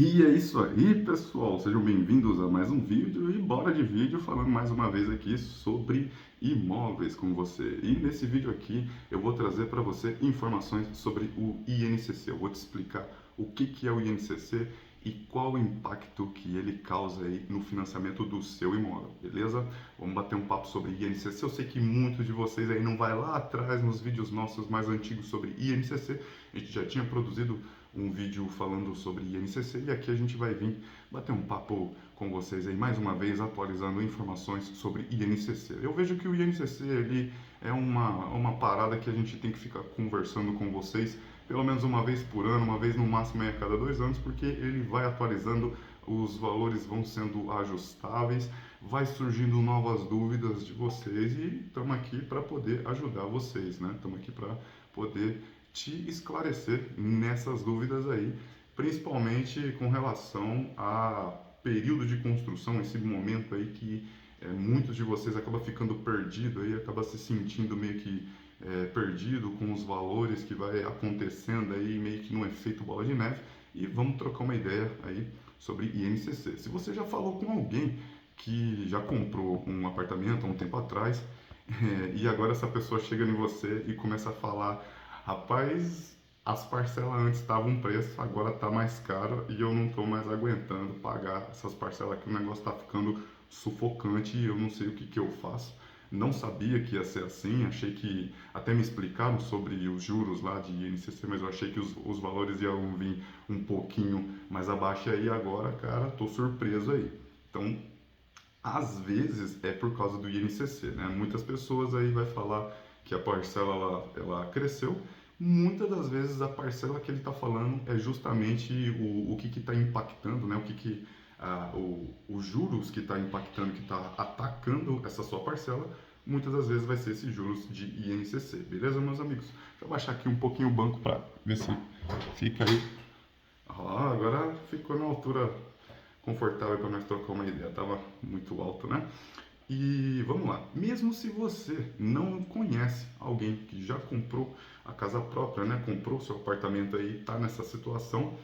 E é isso aí, pessoal. Sejam bem-vindos a mais um vídeo e bora de vídeo falando mais uma vez aqui sobre imóveis com você. E nesse vídeo aqui eu vou trazer para você informações sobre o INCC. Eu vou te explicar o que é o INCC e qual o impacto que ele causa aí no financiamento do seu imóvel, beleza? Vamos bater um papo sobre INCC. Eu sei que muitos de vocês aí não vai lá atrás nos vídeos nossos mais antigos sobre INCC. A gente já tinha produzido um vídeo falando sobre INCC e aqui a gente vai vir bater um papo com vocês aí mais uma vez atualizando informações sobre INCC. Eu vejo que o INCC ele é uma parada que a gente tem que ficar conversando com vocês pelo menos uma vez por ano, uma vez no máximo a cada 2 anos, porque ele vai atualizando, os valores vão sendo ajustáveis, vai surgindo novas dúvidas de vocês e estamos aqui para poder ajudar vocês, né? Estamos aqui para poder te esclarecer nessas dúvidas aí, principalmente com relação a período de construção, esse momento aí que muitos de vocês acabam ficando perdido aí, acaba se sentindo meio que perdido com os valores que vai acontecendo aí, meio que num efeito bola de neve, e vamos trocar uma ideia aí sobre INCC. Se você já falou com alguém que já comprou um apartamento há um tempo atrás, e agora essa pessoa chega em você e começa a falar: rapaz, as parcelas antes estavam um preço, agora tá mais caro e eu não tô mais aguentando pagar essas parcelas aqui, o negócio tá ficando sufocante e eu não sei o que eu faço. Não sabia que ia ser assim, achei que até me explicaram sobre os juros lá de INCC, mas eu achei que os valores iam vir um pouquinho mais abaixo e aí agora, cara, tô surpreso aí. Então, às vezes é por causa do INCC, né? Muitas pessoas aí vai falar que a parcela ela cresceu. Muitas das vezes a parcela que ele está falando é justamente o que está impactando, né? Os juros que está impactando, que está atacando essa sua parcela, muitas das vezes vai ser esses juros de INCC, beleza, meus amigos? Deixa eu baixar aqui um pouquinho o banco para ver se fica aí. Agora ficou na altura confortável para nós trocar uma ideia, tava muito alto, né? E vamos lá, mesmo se você não conhece alguém que já comprou a casa própria, né? Comprou seu apartamento aí, está nessa situação,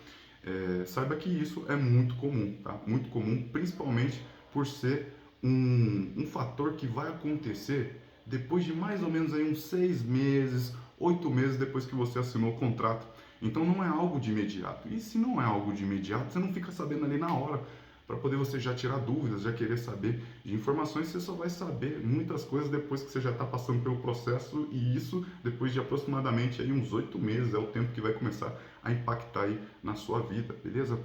saiba que isso é muito comum, tá? Muito comum, principalmente por ser um fator que vai acontecer depois de mais ou menos aí uns 6 meses, 8 meses depois que você assinou o contrato. Então não é algo de imediato. E se não é algo de imediato, você não fica sabendo ali na hora para poder você já tirar dúvidas, já querer saber de informações. Você só vai saber muitas coisas depois que você já está passando pelo processo, e isso depois de aproximadamente aí uns 8 meses é o tempo que vai começar a impactar aí na sua vida, beleza?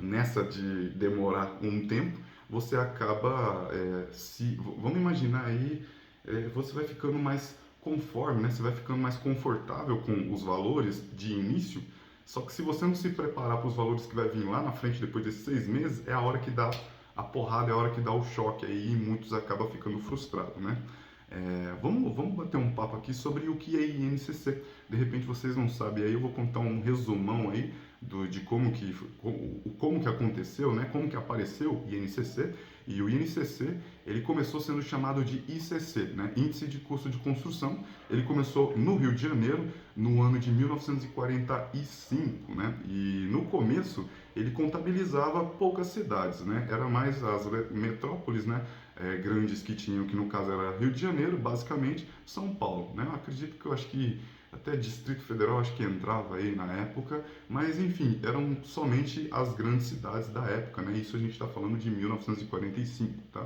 Nessa de demorar um tempo, você acaba vamos imaginar aí, você vai ficando mais conforme, né? Você vai ficando mais confortável com os valores de início. Só que se você não se preparar para os valores que vai vir lá na frente depois desses 6 meses, é a hora que dá a porrada, é a hora que dá o choque aí, e muitos acabam ficando frustrados, né? Vamos bater um papo aqui sobre o que é INCC. De repente vocês não sabem, aí eu vou contar um resumão aí de como que aconteceu, né? Como que apareceu o INCC. E o INCC, ele começou sendo chamado de ICC, né? Índice de Custo de Construção. Ele começou no Rio de Janeiro, no ano de 1945, né? E no começo ele contabilizava poucas cidades, né? Era mais as metrópoles, né? Grandes que tinham, que no caso era Rio de Janeiro, basicamente, São Paulo, né? Eu acredito que eu acho que até Distrito Federal acho que entrava aí na época, mas enfim, eram somente as grandes cidades da época, né? Isso a gente está falando de 1945, tá?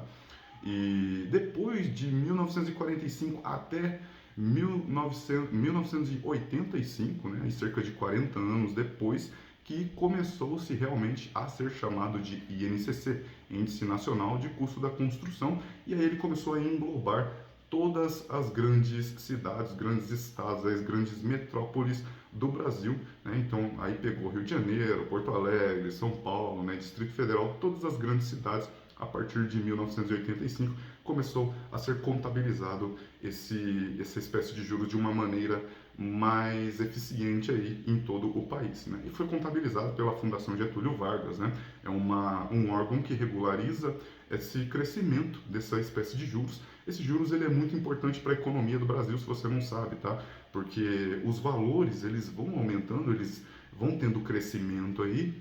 E depois de 1945 até 1985, né? E cerca de 40 anos depois, que começou-se realmente a ser chamado de INCC, Índice Nacional de Custo da Construção, e aí ele começou a englobar todas as grandes cidades, grandes estados, as grandes metrópoles do Brasil, né? Então aí pegou Rio de Janeiro, Porto Alegre, São Paulo, né? Distrito Federal, todas as grandes cidades. A partir de 1985 começou a ser contabilizado essa espécie de juros de uma maneira mais eficiente aí em todo o país, né? E foi contabilizado pela Fundação Getúlio Vargas, né? É um órgão que regulariza esse crescimento dessa espécie de juros. Esse juros ele é muito importante para a economia do Brasil, se você não sabe, tá? Porque os valores eles vão aumentando, eles vão tendo crescimento aí,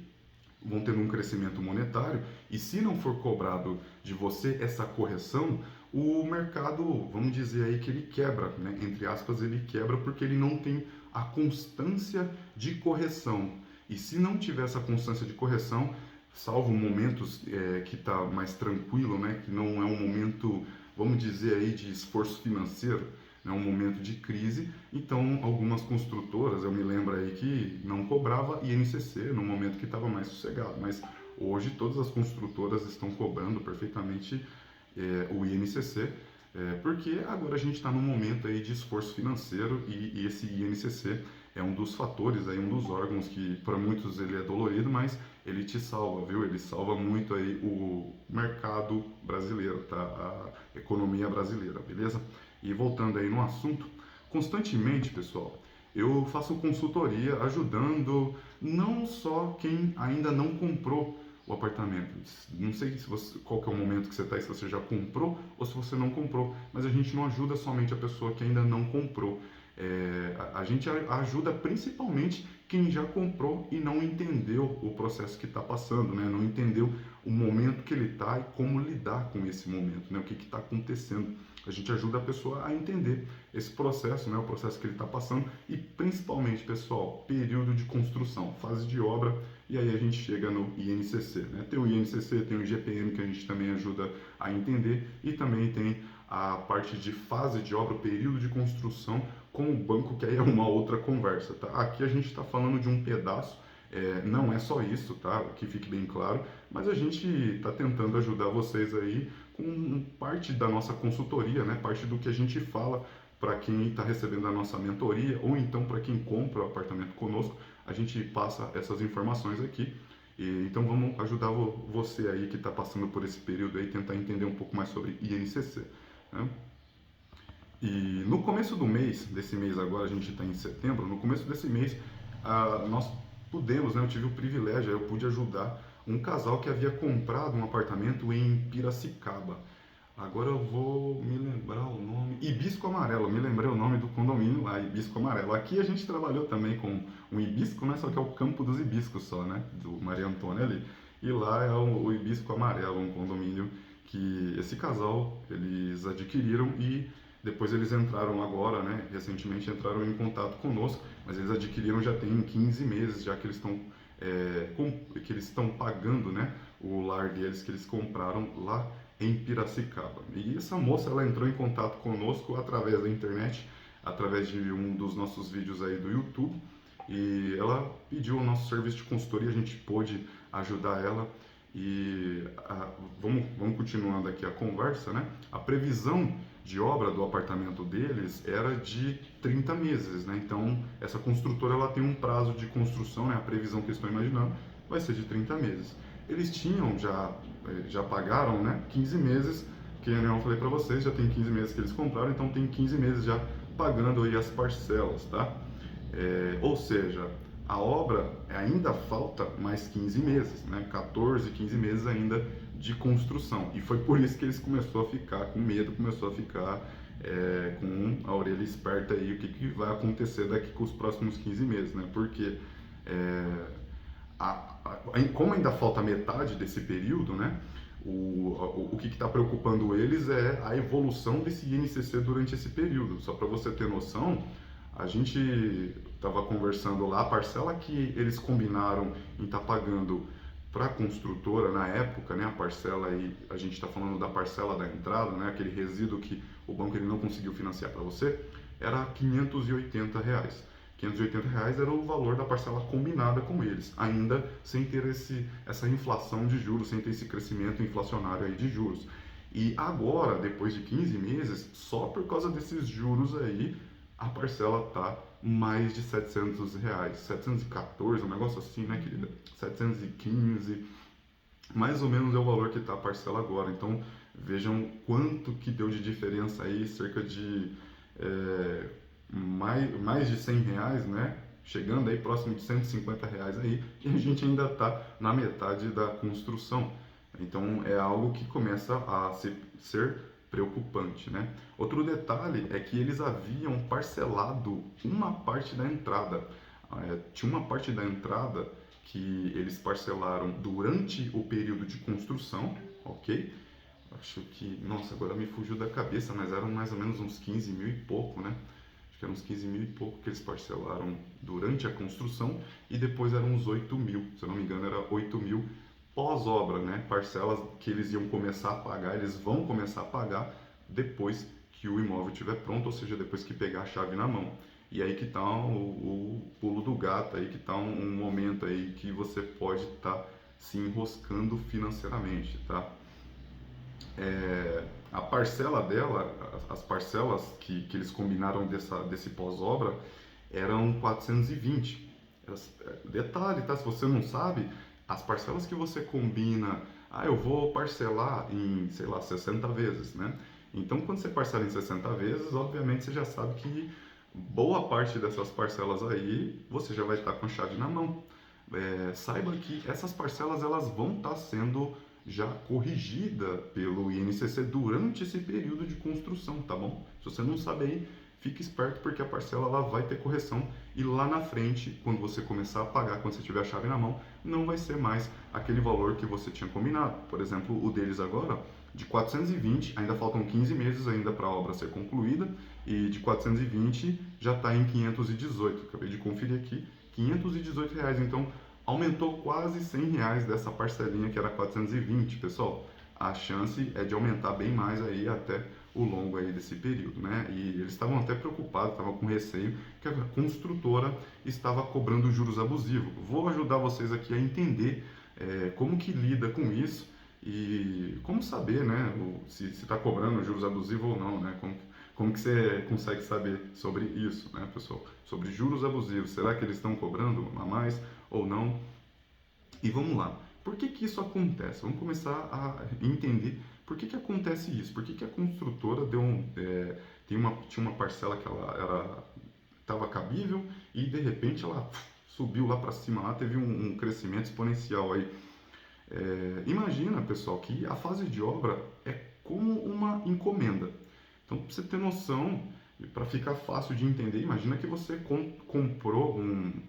vão tendo um crescimento monetário, e se não for cobrado de você essa correção, o mercado, vamos dizer aí que ele quebra, né? Entre aspas, ele quebra porque ele não tem a constância de correção. E se não tiver essa constância de correção, salvo momentos que está mais tranquilo, né? Que não é um momento, vamos dizer aí, de esforço financeiro, é um momento de crise, então algumas construtoras, eu me lembro aí que não cobrava INCC no momento que estava mais sossegado, mas hoje todas as construtoras estão cobrando perfeitamente o INCC, porque agora a gente está num momento aí de esforço financeiro e esse INCC é um dos fatores, aí, um dos órgãos que para muitos ele é dolorido, mas ele te salva, viu? Ele salva muito aí o mercado brasileiro, tá? A economia brasileira, beleza? E voltando aí no assunto, constantemente, pessoal, eu faço consultoria ajudando não só quem ainda não comprou o apartamento. Não sei se você, qual que é o momento que você está, se você já comprou ou se você não comprou, mas a gente não ajuda somente a pessoa que ainda não comprou. A gente ajuda principalmente quem já comprou e não entendeu o processo que está passando, né? Não entendeu o momento que ele está e como lidar com esse momento, né? O que está acontecendo. A gente ajuda a pessoa a entender esse processo, né? O processo que ele está passando e principalmente, pessoal, período de construção, fase de obra, e aí a gente chega no INCC, né? Tem o INCC, tem o IGPM que a gente também ajuda a entender e também tem a parte de fase de obra, período de construção com o banco, que aí é uma outra conversa, tá? Aqui a gente está falando de um pedaço, não é só isso, tá? Que fique bem claro, mas a gente está tentando ajudar vocês aí com parte da nossa consultoria, né? Parte do que a gente fala para quem está recebendo a nossa mentoria ou então para quem compra o apartamento conosco, a gente passa essas informações aqui. Então vamos ajudar você aí que está passando por esse período aí, tentar entender um pouco mais sobre INCC, né? E no começo do mês, desse mês agora, a gente está em setembro, no começo desse mês, nós pudemos, né, eu tive o privilégio, eu pude ajudar um casal que havia comprado um apartamento em Piracicaba. Agora eu vou me lembrar o nome. Hibisco Amarelo, me lembrei o nome do condomínio lá, Hibisco Amarelo. Aqui a gente trabalhou também com um hibisco, né? Só que é o Campo dos Hibiscos só, né? Do Maria Antônia ali. E lá é o Hibisco Amarelo, um condomínio que esse casal, eles adquiriram e depois eles entraram agora, né? Recentemente entraram em contato conosco, mas eles adquiriram já tem 15 meses, já que eles estão que eles estão pagando, né? O lar deles que eles compraram lá em Piracicaba. E essa moça, ela entrou em contato conosco através da internet, através de um dos nossos vídeos aí do YouTube, e ela pediu o nosso serviço de consultoria, a gente pôde ajudar ela. E vamos continuando aqui a conversa, né? A previsão de obra do apartamento deles era de 30 meses, né? Então, essa construtora, ela tem um prazo de construção, né? A previsão que eles estão imaginando vai ser de 30 meses. Eles tinham já pagaram, né, 15 meses, que eu falei para vocês, já tem 15 meses que eles compraram, então tem 15 meses já pagando aí as parcelas, tá? Ou seja, a obra ainda falta mais 15 meses, né? 14, 15 meses ainda de construção. E foi por isso que eles começaram a ficar com medo, começou a ficar com a orelha esperta aí, o que vai acontecer daqui com os próximos 15 meses, né? Porque como ainda falta metade desse período, né? O que está preocupando eles é a evolução desse INCC durante esse período. Só para você ter noção, a gente estava conversando lá, a parcela que eles combinaram em estar pagando para a construtora na época, né, a parcela aí, a gente está falando da parcela da entrada, né, aquele resíduo que o banco ele não conseguiu financiar para você, era R$ 580. R$ 580 era o valor da parcela combinada com eles, ainda sem ter essa inflação de juros, sem ter esse crescimento inflacionário aí de juros. E agora, depois de 15 meses, só por causa desses juros aí, a parcela tá mais de R$ 700, 714, um negócio assim, né, querida? 715, mais ou menos é o valor que tá a parcela agora. Então, vejam quanto que deu de diferença aí, cerca de mais de R$ 100, né? Chegando aí próximo de R$ 150 aí, e a gente ainda está na metade da construção. Então é algo que começa a ser preocupante, né? Outro detalhe é que eles haviam parcelado uma parte da entrada. Tinha uma parte da entrada que eles parcelaram durante o período de construção, ok? Acho que, nossa, agora me fugiu da cabeça, mas eram mais ou menos uns 15 mil e pouco, né? Acho que eram uns 15 mil e pouco que eles parcelaram durante a construção e depois eram uns 8 mil, se eu não me engano, era 8 mil pós-obra, né? Parcelas que eles iam começar a pagar, eles vão começar a pagar depois que o imóvel estiver pronto, ou seja, depois que pegar a chave na mão. E aí que está o pulo do gato, aí que está um momento aí que você pode estar se enroscando financeiramente, tá? A parcela dela, as parcelas que eles combinaram desse pós-obra eram 420. Detalhe, tá? Se você não sabe, as parcelas que você combina, eu vou parcelar em, sei lá, 60 vezes, né? Então, quando você parcela em 60 vezes, obviamente você já sabe que boa parte dessas parcelas aí você já vai estar com a chave na mão. Saiba que essas parcelas elas vão estar sendo já corrigida pelo INCC durante esse período de construção, tá bom? Se você não sabe aí, fique esperto porque a parcela ela vai ter correção e lá na frente, quando você começar a pagar, quando você tiver a chave na mão, não vai ser mais aquele valor que você tinha combinado. Por exemplo, o deles agora, de 420, ainda faltam 15 meses ainda para a obra ser concluída e de 420 já está em 518, acabei de conferir aqui, R$ 518, então aumentou quase R$ 100 dessa parcelinha que era 420, pessoal. A chance é de aumentar bem mais aí até o longo aí desse período, né? E eles estavam até preocupados, estavam com receio que a construtora estava cobrando juros abusivos. Vou ajudar vocês aqui a entender como que lida com isso e como saber, né, se está cobrando juros abusivos ou não, né? Como que você consegue saber sobre isso, né, pessoal? Sobre juros abusivos. Será que eles estão cobrando a mais ou não? E vamos lá. Por que que isso acontece? Vamos começar a entender por que que acontece isso. Por que que a construtora tinha uma parcela que ela estava cabível e de repente ela subiu lá para cima, lá teve um crescimento exponencial aí. Imagina, pessoal, que a fase de obra é como uma encomenda. Então, para você ter noção, e para ficar fácil de entender, imagina que você comprou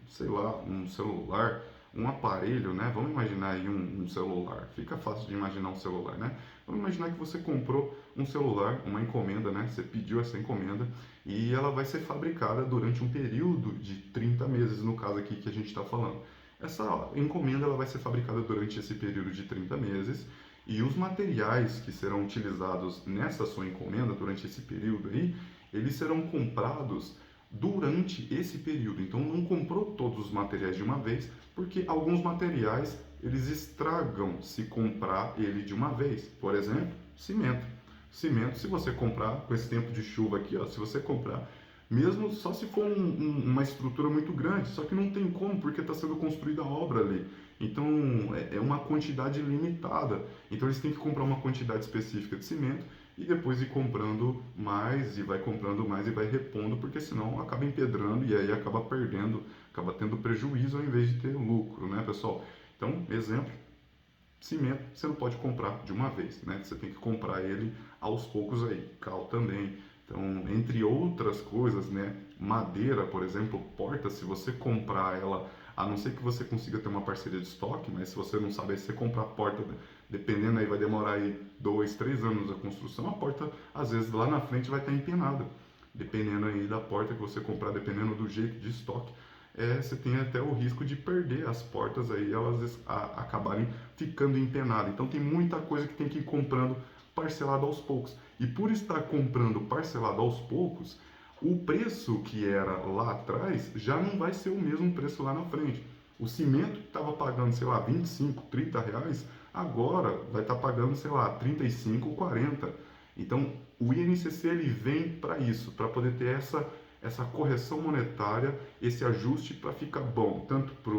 sei lá, um celular, um aparelho, né? Vamos imaginar aí um celular. Fica fácil de imaginar um celular, né? Vamos imaginar que você comprou um celular, uma encomenda, né? Você pediu essa encomenda e ela vai ser fabricada durante um período de 30 meses, no caso aqui que a gente está falando. Essa encomenda ela vai ser fabricada durante esse período de 30 meses e os materiais que serão utilizados nessa sua encomenda durante esse período aí, eles serão comprados durante esse período. Então não comprou todos os materiais de uma vez, porque alguns materiais eles estragam se comprar ele de uma vez. Por exemplo, cimento. Cimento, se você comprar com esse tempo de chuva aqui, ó, se você comprar mesmo só se for uma estrutura muito grande, só que não tem como, porque está sendo construída a obra ali. Então é uma quantidade limitada. Então eles têm que comprar uma quantidade específica de cimento e depois ir comprando mais e vai comprando mais e vai repondo, porque senão acaba empedrando e aí acaba perdendo, acaba tendo prejuízo ao invés de ter lucro, né, pessoal? Então, exemplo, cimento você não pode comprar de uma vez, né? Você tem que comprar ele aos poucos aí. Cal também. Então, entre outras coisas, né? Madeira, por exemplo, porta, se você comprar ela, a não ser que você consiga ter uma parceria de estoque, mas se você não sabe, se você comprar porta, dependendo aí, vai demorar aí 2, 3 anos a construção, a porta, às vezes, lá na frente vai estar empenada. Dependendo aí da porta que você comprar, dependendo do jeito de estoque, você tem até o risco de perder as portas aí, elas acabarem ficando empenadas. Então, tem muita coisa que tem que ir comprando parcelado aos poucos. E por estar comprando parcelado aos poucos, o preço que era lá atrás já não vai ser o mesmo preço lá na frente. O cimento que estava pagando, sei lá, 25, 30 reais, agora vai estar pagando, sei lá, 35, 40. Então, o INCC ele vem para isso, para poder ter essa correção monetária, esse ajuste para ficar bom, tanto para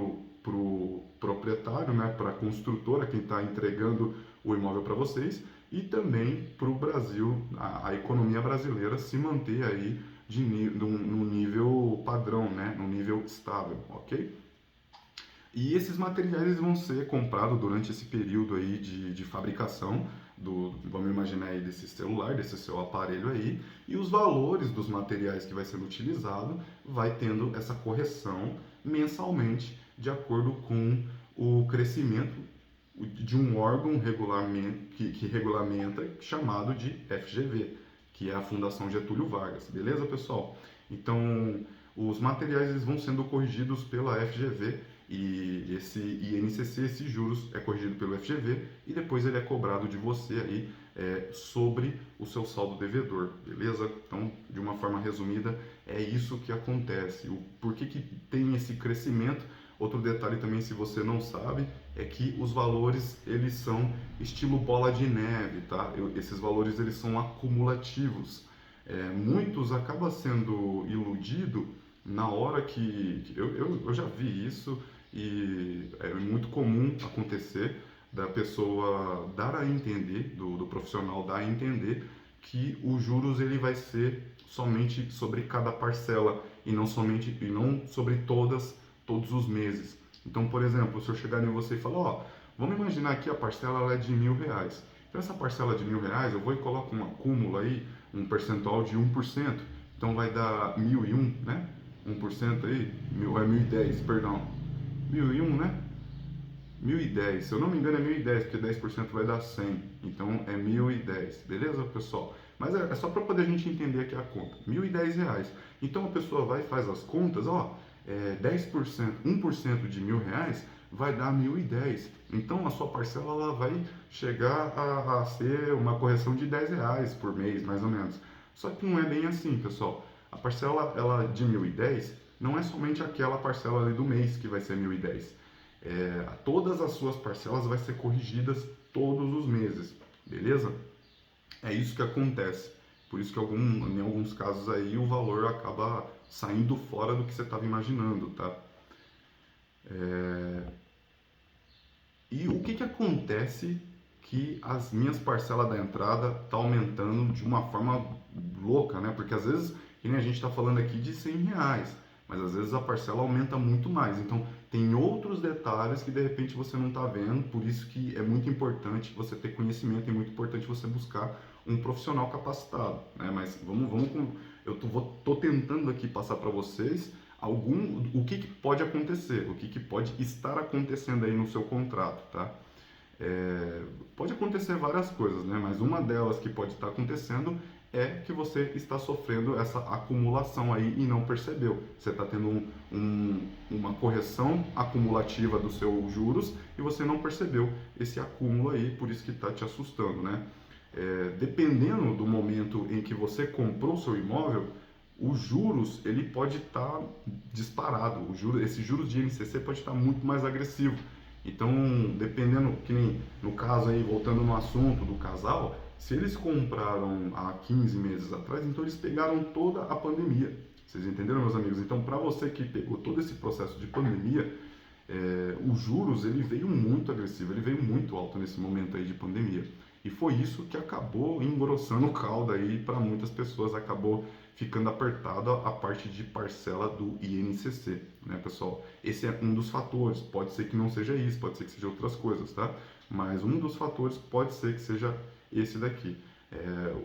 o proprietário, né, para a construtora, quem está entregando o imóvel para vocês, e também para o Brasil, a economia brasileira se manter aí no nível padrão, né? No nível estável, ok? E esses materiais vão ser comprados durante esse período aí de fabricação vamos imaginar aí desse celular, desse seu aparelho aí, e os valores dos materiais que vai sendo utilizado vai tendo essa correção mensalmente, de acordo com o crescimento de um órgão que regulamenta, chamado de FGV, que é a Fundação Getúlio Vargas. Beleza, pessoal? Então, os materiais eles vão sendo corrigidos pela FGV e esse INCC, esses juros, é corrigido pelo FGV e depois ele é cobrado de você aí sobre o seu saldo devedor, beleza? Então, de uma forma resumida, é isso que acontece. Por que tem esse crescimento? Outro detalhe também, se você não sabe, é que os valores eles são estilo bola de neve, tá? Esses valores eles são acumulativos. Muitos acabam sendo iludido na hora que eu já vi isso e é muito comum acontecer da pessoa dar a entender, do profissional dar a entender que os juros ele vai ser somente sobre cada parcela e não sobre todos os meses. Então, por exemplo, se eu chegar em você e falar, ó, vamos imaginar que a parcela ela é de R$ 1.000. Então, essa parcela de R$ 1.000, eu vou e coloco um acúmulo aí, um percentual de 1%. Então, vai dar 1.001, né? 1% aí, 1.010, perdão. 1.001, né? 1.010, se eu não me engano é 1.010, porque 10% vai dar 100, então é 1.010, beleza, pessoal? Mas é só para poder a gente entender aqui a conta, R$ 1.010. Então a pessoa vai e faz as contas, ó, 10%, 1% de R$ 1.000 vai dar 1.010. Então a sua parcela ela vai chegar a ser uma correção de R$ 10 por mês, mais ou menos. Só que não é bem assim, pessoal. A parcela ela de 1.010 não é somente aquela parcela ali do mês que vai ser 1.010. Todas as suas parcelas vai ser corrigidas todos os meses, beleza? É isso que acontece. Por isso que em alguns casos aí o valor acaba saindo fora do que você estava imaginando, tá? E o que acontece que as minhas parcelas da entrada tá aumentando de uma forma louca, né? Porque às vezes, que nem a gente está falando aqui de R$ 100, mas às vezes a parcela aumenta muito mais. Então, tem outros detalhes que de repente você não está vendo, por isso que é muito importante você ter conhecimento, é muito importante você buscar um profissional capacitado, né? Mas eu tô tentando aqui passar para vocês o que pode acontecer, o que pode estar acontecendo aí no seu contrato, tá? Pode acontecer várias coisas, né? Mas uma delas que pode estar acontecendo é que você está sofrendo essa acumulação aí e não percebeu. Você está tendo uma correção acumulativa dos seus juros e você não percebeu esse acúmulo aí, por isso que está te assustando, né? Dependendo do momento em que você comprou o seu imóvel, os juros ele pode estar disparado. Esses juros de INCC pode estar muito mais agressivo. Então, dependendo, que nem no caso aí, voltando no assunto do casal, se eles compraram há 15 meses atrás, então eles pegaram toda a pandemia. Vocês entenderam, meus amigos? Então, para você que pegou todo esse processo de pandemia, os juros ele veio muito agressivo, ele veio muito alto nesse momento aí de pandemia. E foi isso que acabou engrossando o caldo aí para muitas pessoas, acabou ficando apertada a parte de parcela do INCC, né, pessoal? Esse é um dos fatores, pode ser que não seja isso, pode ser que seja outras coisas, tá? Mas um dos fatores pode ser que seja esse daqui.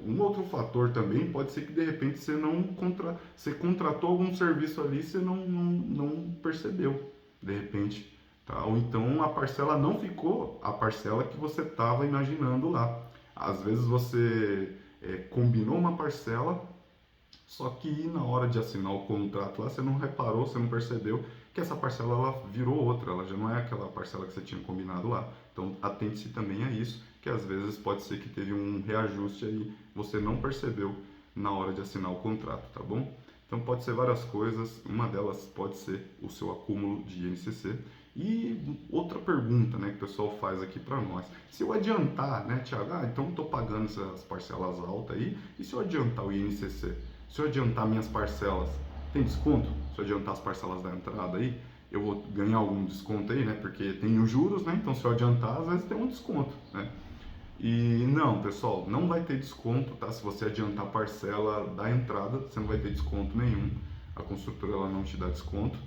Um outro fator também pode ser que de repente você contratou algum serviço ali e você não percebeu, de repente. Tá? Ou então a parcela não ficou a parcela que você estava imaginando lá. Às vezes você combinou uma parcela, só que na hora de assinar o contrato lá você não reparou, você não percebeu que essa parcela ela virou outra, ela já não é aquela parcela que você tinha combinado lá. Então atente-se também a isso, que às vezes pode ser que teve um reajuste aí, você não percebeu na hora de assinar o contrato, tá bom? Então pode ser várias coisas, uma delas pode ser o seu acúmulo de INCC. E outra pergunta, né, que o pessoal faz aqui para nós, se eu adiantar, né, Thiago, então eu estou pagando essas parcelas altas aí, e se eu adiantar o INCC? Se eu adiantar minhas parcelas, tem desconto? Se eu adiantar as parcelas da entrada aí, eu vou ganhar algum desconto aí, né, porque tem os juros, né, então se eu adiantar, às vezes tem um desconto, né. E não, pessoal, não vai ter desconto, tá? Se você adiantar a parcela da entrada, você não vai ter desconto nenhum. A construtora ela não te dá desconto,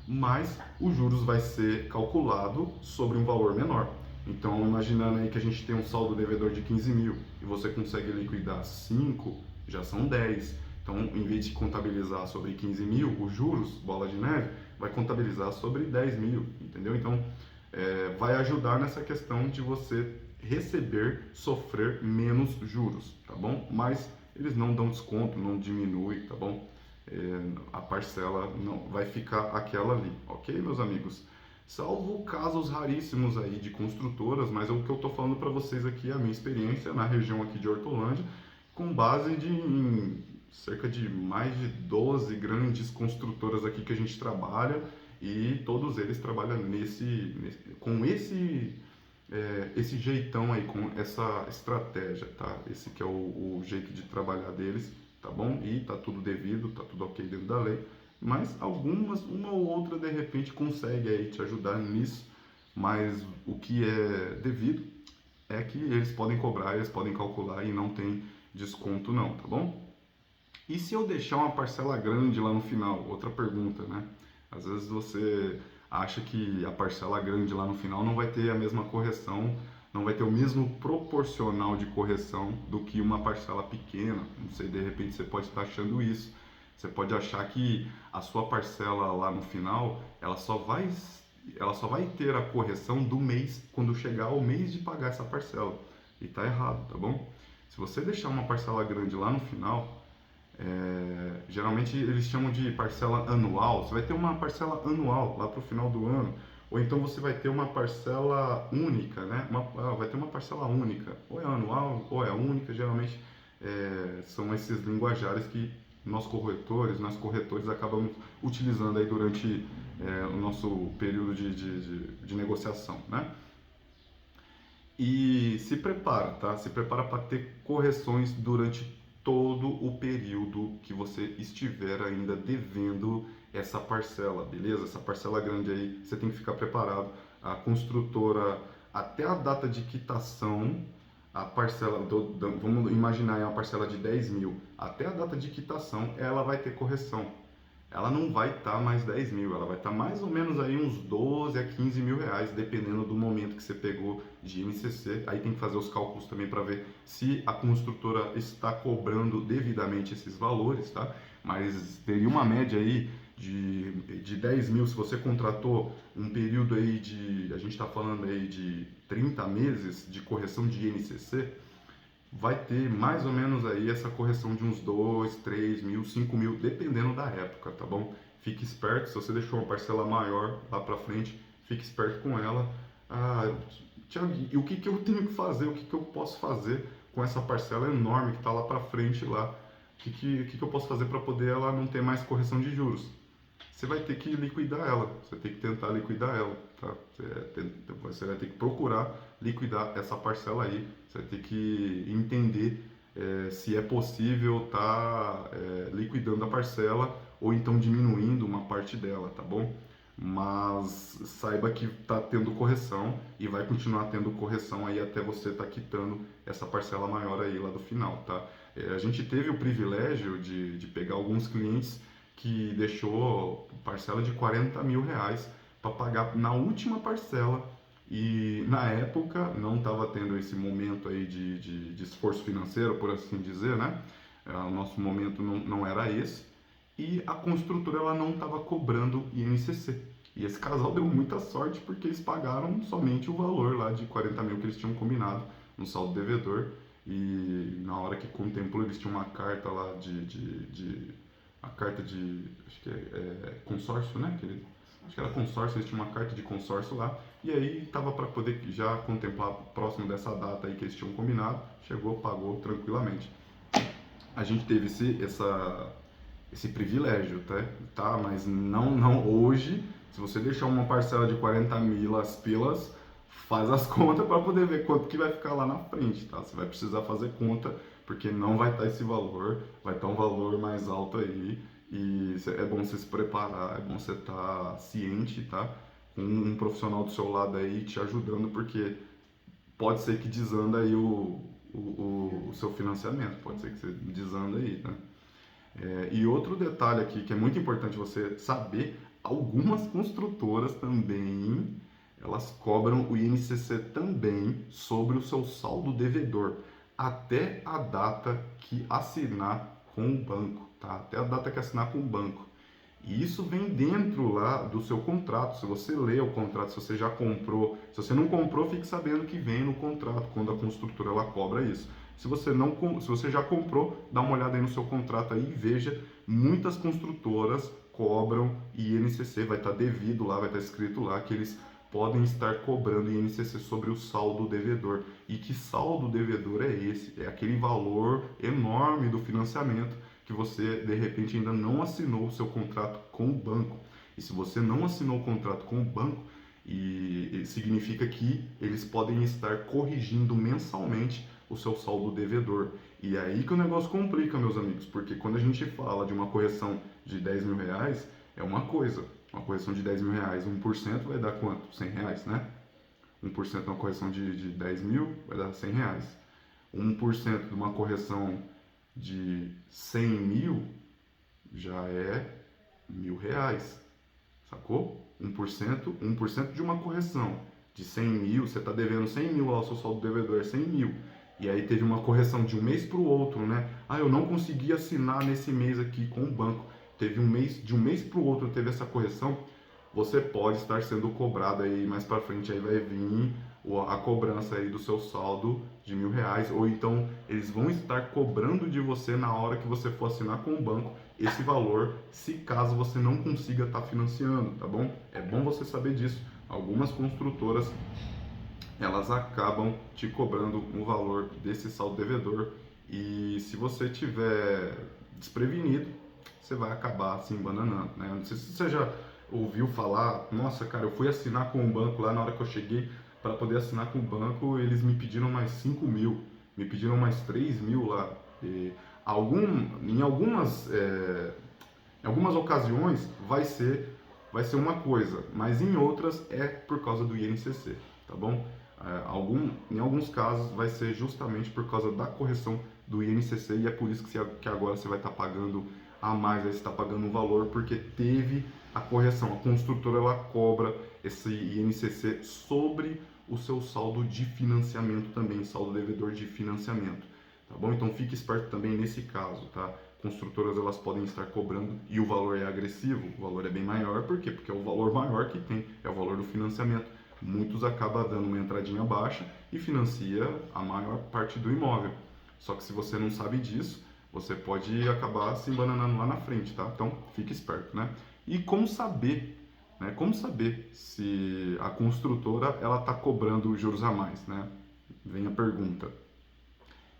mas os juros vai ser calculado sobre um valor menor. Então, imaginando aí que a gente tem um saldo devedor de 15 mil e você consegue liquidar 5, já são 10. Então, em vez de contabilizar sobre 15 mil, os juros, bola de neve, vai contabilizar sobre 10 mil, entendeu? Então, vai ajudar nessa questão de você receber, sofrer menos juros, tá bom? Mas eles não dão desconto, não diminui, tá bom? A parcela não vai ficar aquela ali, ok, meus amigos? Salvo casos raríssimos aí de construtoras, mas o que eu estou falando para vocês aqui é a minha experiência na região aqui de Hortolândia, com base em cerca de mais de 12 grandes construtoras aqui que a gente trabalha, e todos eles trabalham com esse jeitão aí, com essa estratégia, tá? Esse que é o jeito de trabalhar deles, tá bom? E tá tudo devido, tá tudo ok dentro da lei, mas uma ou outra de repente consegue aí te ajudar nisso, mas o que é devido é que eles podem cobrar, eles podem calcular e não tem desconto não, tá bom? E se eu deixar uma parcela grande lá no final? Outra pergunta, né? Às vezes você acha que a parcela grande lá no final não vai ter a mesma correção, não vai ter o mesmo proporcional de correção do que uma parcela pequena. Não sei, de repente você pode estar achando isso. Você pode achar que a sua parcela lá no final, ela só vai ter a correção do mês, quando chegar o mês de pagar essa parcela. E tá errado, tá bom? Se você deixar uma parcela grande lá no final, geralmente eles chamam de parcela anual. Você vai ter uma parcela anual lá para o final do ano, ou então você vai ter uma parcela única, né? Vai ter uma parcela única, ou é anual ou é única. Geralmente são esses linguajares que nós corretores acabamos utilizando aí durante o nosso período de negociação, né? E se prepara, tá? Se prepara para ter correções durante todo o período que você estiver ainda devendo essa parcela, beleza? Essa parcela grande aí, você tem que ficar preparado. A construtora, até a data de quitação, a parcela, vamos imaginar, é uma parcela de 10 mil, até a data de quitação ela vai ter correção. Ela não vai estar mais 10 mil, ela vai estar mais ou menos aí uns 12 a 15 mil reais, dependendo do momento que você pegou de INCC. Aí tem que fazer os cálculos também para ver se a construtora está cobrando devidamente esses valores, tá? Mas teria uma média aí de 10 mil, se você contratou um período aí a gente está falando aí de 30 meses de correção de INCC, vai ter mais ou menos aí essa correção de uns 2, 3 mil, 5 mil, dependendo da época, tá bom? Fique esperto, se você deixou uma parcela maior lá pra frente, fique esperto com ela. Tiago, e o que que eu tenho que fazer? O que que eu posso fazer com essa parcela enorme que está lá pra frente lá? O que que eu posso fazer para poder ela não ter mais correção de juros? Você vai ter que liquidar ela, você tem que tentar liquidar ela, tá? Você vai ter que procurar liquidar essa parcela aí, você vai ter que entender se é possível estar liquidando a parcela ou então diminuindo uma parte dela, tá bom? Mas saiba que está tendo correção e vai continuar tendo correção aí até você estar quitando essa parcela maior aí lá do final, tá? A gente teve o privilégio de pegar alguns clientes que deixou parcela de 40 mil reais para pagar na última parcela, e na época não estava tendo esse momento aí de esforço financeiro, por assim dizer, né? O nosso momento não era esse, e a construtora ela não estava cobrando INCC. E esse casal deu muita sorte porque eles pagaram somente o valor lá de 40 mil que eles tinham combinado no saldo devedor, e na hora que contemplou eles tinham uma carta lá a carta de, acho que consórcio, né? Acho que era consórcio, eles tinham uma carta de consórcio lá, e aí estava para poder já contemplar próximo dessa data aí que eles tinham combinado, chegou, pagou tranquilamente. A gente teve esse privilégio, tá? Mas não hoje, se você deixar uma parcela de 40 mil as pilas, faz as contas para poder ver quanto que vai ficar lá na frente, tá? Você vai precisar fazer conta, porque não vai estar esse valor, vai estar um valor mais alto aí, e é bom você se preparar, é bom você estar ciente, tá? Com um profissional do seu lado aí te ajudando, porque pode ser que desanda aí o seu financiamento, pode ser que você desanda aí, né? E outro detalhe aqui que é muito importante você saber, algumas construtoras também, elas cobram o INCC também sobre o seu saldo devedor, até a data que assinar com o banco, tá? Até a data que assinar com o banco. E isso vem dentro lá do seu contrato. Se você lê o contrato, se você já comprou, se você não comprou, fique sabendo que vem no contrato quando a construtora ela cobra isso. Se você não, se você já comprou, dá uma olhada aí no seu contrato aí e veja, muitas construtoras cobram INCC, vai estar devido lá, vai estar escrito lá que eles podem estar cobrando INCC sobre o saldo devedor. E que saldo devedor é esse? É aquele valor enorme do financiamento que você de repente ainda não assinou o seu contrato com o banco. E se você não assinou o contrato com o banco, significa que eles podem estar corrigindo mensalmente o seu saldo devedor. E é aí que o negócio complica, meus amigos, porque quando a gente fala de uma correção de 10 mil reais, é uma coisa. Uma correção de 10 mil reais, 1% vai dar quanto? 100 reais, né? 1% de uma correção de 10 mil vai dar 100 reais. 1% de uma correção de 100 mil já é R$ 1.000, sacou? 1% de uma correção de 100 mil, você está devendo 100 mil lá, o seu saldo devedor é 100 mil, e aí teve uma correção de um mês para o outro, né? Ah, eu não consegui assinar nesse mês aqui com o banco, teve um mês, de um mês para o outro teve essa correção, você pode estar sendo cobrado aí mais para frente, aí vai vir a cobrança aí do seu saldo de R$ 1.000, ou então eles vão estar cobrando de você na hora que você for assinar com o banco esse valor, se caso você não consiga estar financiando, tá bom? É bom você saber disso. Algumas construtoras elas acabam te cobrando um valor desse saldo devedor e se você tiver desprevenido, você vai acabar se embananando, né? Não sei se você já ouviu falar, nossa, cara, eu fui assinar com o banco lá, na hora que eu cheguei para poder assinar com o banco, eles me pediram mais 5 mil, me pediram mais 3 mil lá. E em algumas ocasiões vai ser uma coisa, mas em outras é por causa do INCC, tá bom? Em alguns casos vai ser justamente por causa da correção do INCC e é por isso que agora você vai estar pagando a mais, aí você está pagando um valor porque teve a correção. A construtora ela cobra esse INCC sobre o seu saldo de financiamento também, saldo devedor de financiamento, tá bom? Então fique esperto também nesse caso, tá? Construtoras elas podem estar cobrando e o valor é agressivo, o valor é bem maior, por quê? Porque é o valor maior que tem, é o valor do financiamento. Muitos acabam dando uma entradinha baixa e financia a maior parte do imóvel. Só que se você não sabe disso, você pode acabar se embananando lá na frente, tá? Então, fique esperto, né? E como saber, né? Como saber se a construtora ela está cobrando juros a mais, né? Vem a pergunta.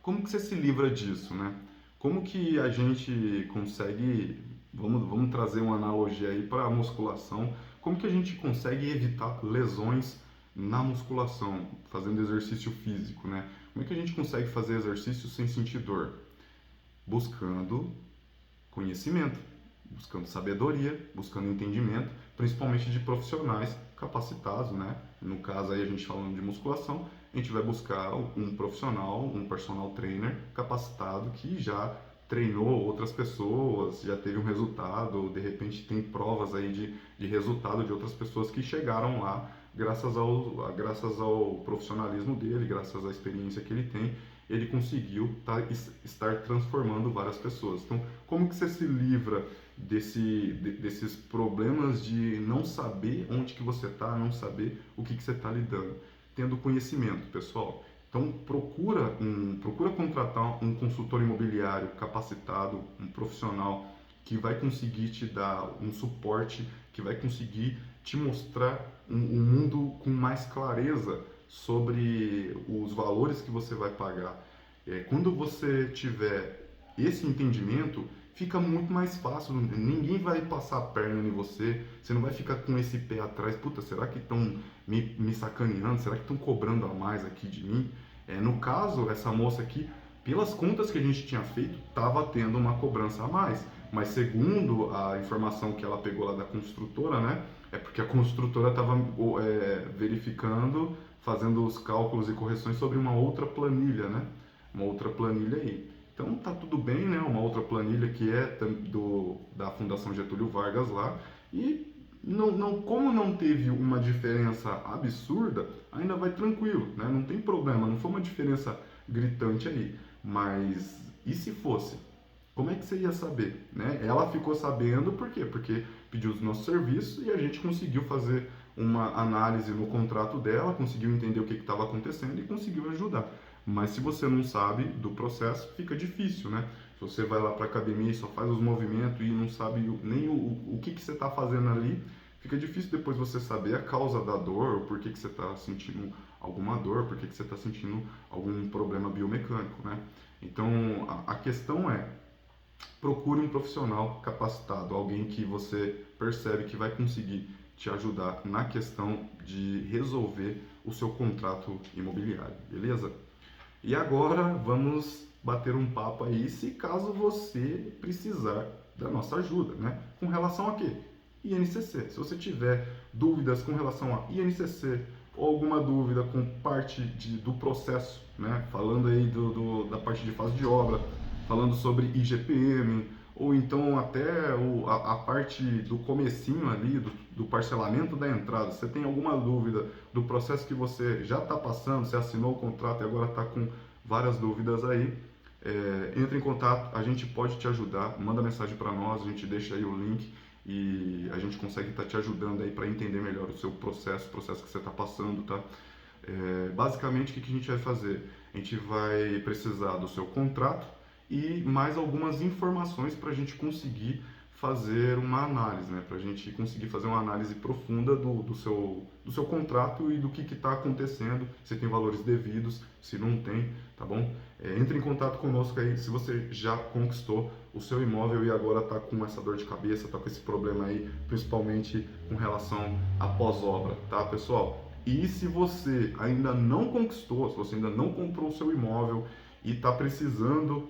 Como que você se livra disso, né? Como que a gente consegue, vamos trazer uma analogia aí para a musculação, como que a gente consegue evitar lesões na musculação, fazendo exercício físico, né? Como é que a gente consegue fazer exercício sem sentir dor? Buscando conhecimento, buscando sabedoria, buscando entendimento, principalmente de profissionais capacitados, né? No caso aí a gente falando de musculação, a gente vai buscar um profissional, um personal trainer capacitado que já treinou outras pessoas, já teve um resultado, ou de repente tem provas aí de resultado de outras pessoas que chegaram lá graças ao profissionalismo dele, graças à experiência que ele tem, ele conseguiu estar transformando várias pessoas. Então, como que você se livra desses problemas de não saber onde que você está, não saber o que você está lidando? Tendo conhecimento, pessoal. Então, procura contratar um consultor imobiliário capacitado, um profissional que vai conseguir te dar um suporte, que vai conseguir te mostrar um mundo com mais clareza sobre os valores que você vai pagar. Quando você tiver esse entendimento, fica muito mais fácil, ninguém vai passar a perna em você, você não vai ficar com esse pé atrás, puta, será que estão me sacaneando, será que estão cobrando a mais aqui de mim? No caso, essa moça aqui, pelas contas que a gente tinha feito, estava tendo uma cobrança a mais, mas segundo a informação que ela pegou lá da construtora, né, é porque a construtora estava verificando, fazendo os cálculos e correções sobre uma outra planilha, né, uma outra planilha aí. Então tá tudo bem, né? Uma outra planilha que é da Fundação Getúlio Vargas lá. E como não teve uma diferença absurda, ainda vai tranquilo, né? Não tem problema, não foi uma diferença gritante aí. Mas e se fosse? como é que você ia saber, né? Ela ficou sabendo por quê? Porque pediu os nossos serviços e a gente conseguiu fazer uma análise no contrato dela, conseguiu entender o que estava acontecendo e conseguiu ajudar. Mas se você não sabe do processo, fica difícil, né? Se você vai lá para a academia e só faz os movimentos e não sabe nem o que você está fazendo ali, fica difícil depois você saber a causa da dor, por que você está sentindo alguma dor, por que você está sentindo algum problema biomecânico, né? Então, a questão é, procure um profissional capacitado, alguém que você percebe que vai conseguir te ajudar na questão de resolver o seu contrato imobiliário, beleza? E agora vamos bater um papo aí, se caso você precisar da nossa ajuda, né? Com relação a quê? INCC. Se você tiver dúvidas com relação a INCC ou alguma dúvida com parte do processo, né? Falando aí da parte de fase de obra, falando sobre IGPM, ou então até a parte do comecinho ali, do parcelamento da entrada. Você tem alguma dúvida do processo que você já está passando, você assinou o contrato e agora está com várias dúvidas aí, entre em contato, a gente pode te ajudar, manda mensagem para nós, a gente deixa aí o link e a gente consegue estar te ajudando aí para entender melhor o seu processo, o processo que você está passando, tá? Basicamente, o que a gente vai fazer? A gente vai precisar do seu contrato e mais algumas informações para a gente conseguir fazer uma análise, né? Para a gente conseguir fazer uma análise profunda do seu contrato e do que está acontecendo, se tem valores devidos, se não tem, tá bom? Entre em contato conosco aí se você já conquistou o seu imóvel e agora está com essa dor de cabeça, está com esse problema aí, principalmente com relação à pós-obra, tá, pessoal? E se você ainda não conquistou, se você ainda não comprou o seu imóvel e está precisando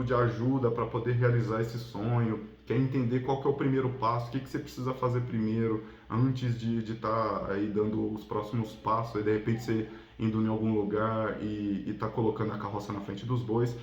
de ajuda para poder realizar esse sonho, quer entender qual que é o primeiro passo, o que você precisa fazer primeiro, antes de estar aí dando os próximos passos, aí de repente você indo em algum lugar e está colocando a carroça na frente dos bois.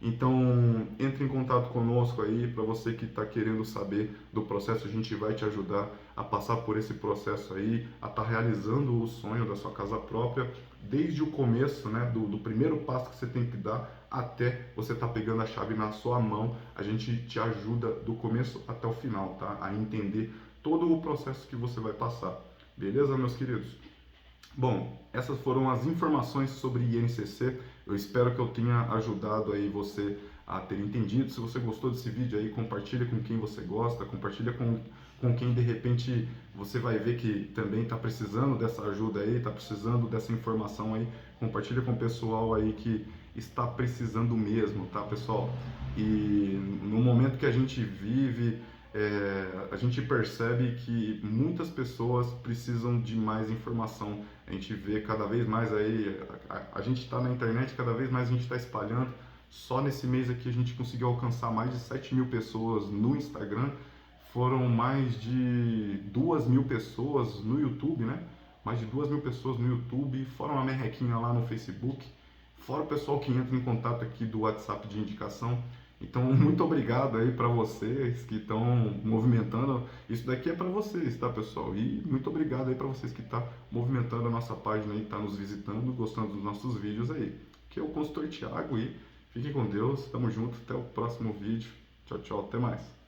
Então, entre em contato conosco aí, para você que está querendo saber do processo, a gente vai te ajudar a passar por esse processo aí, a estar realizando o sonho da sua casa própria, desde o começo, né, do primeiro passo que você tem que dar até você estar pegando a chave na sua mão. A gente te ajuda do começo até o final, tá? A entender todo o processo que você vai passar. Beleza, meus queridos? Bom, essas foram as informações sobre INCC. Eu espero que eu tenha ajudado aí você a ter entendido. Se você gostou desse vídeo aí, compartilha com quem você gosta, compartilha com quem de repente você vai ver que também está precisando dessa ajuda aí, está precisando dessa informação aí. Compartilha com o pessoal aí que está precisando mesmo, tá, pessoal? E no momento que a gente vive, a gente percebe que muitas pessoas precisam de mais informação. A gente vê cada vez mais aí, a gente está na internet, cada vez mais a gente está espalhando. Só nesse mês aqui a gente conseguiu alcançar mais de 7.000 pessoas no Instagram, foram mais de 2.000 pessoas no YouTube, né? Mais de 2.000 pessoas no YouTube, fora uma merrequinha lá no Facebook, fora o pessoal que entra em contato aqui do WhatsApp de indicação. Então, muito obrigado aí para vocês que estão movimentando. Isso daqui é para vocês, tá, pessoal? E muito obrigado aí para vocês que estão movimentando a nossa página e estão nos visitando, gostando dos nossos vídeos aí. Que é o consultor Thiago e fiquem com Deus. Tamo junto. Até o próximo vídeo. Tchau, tchau. Até mais.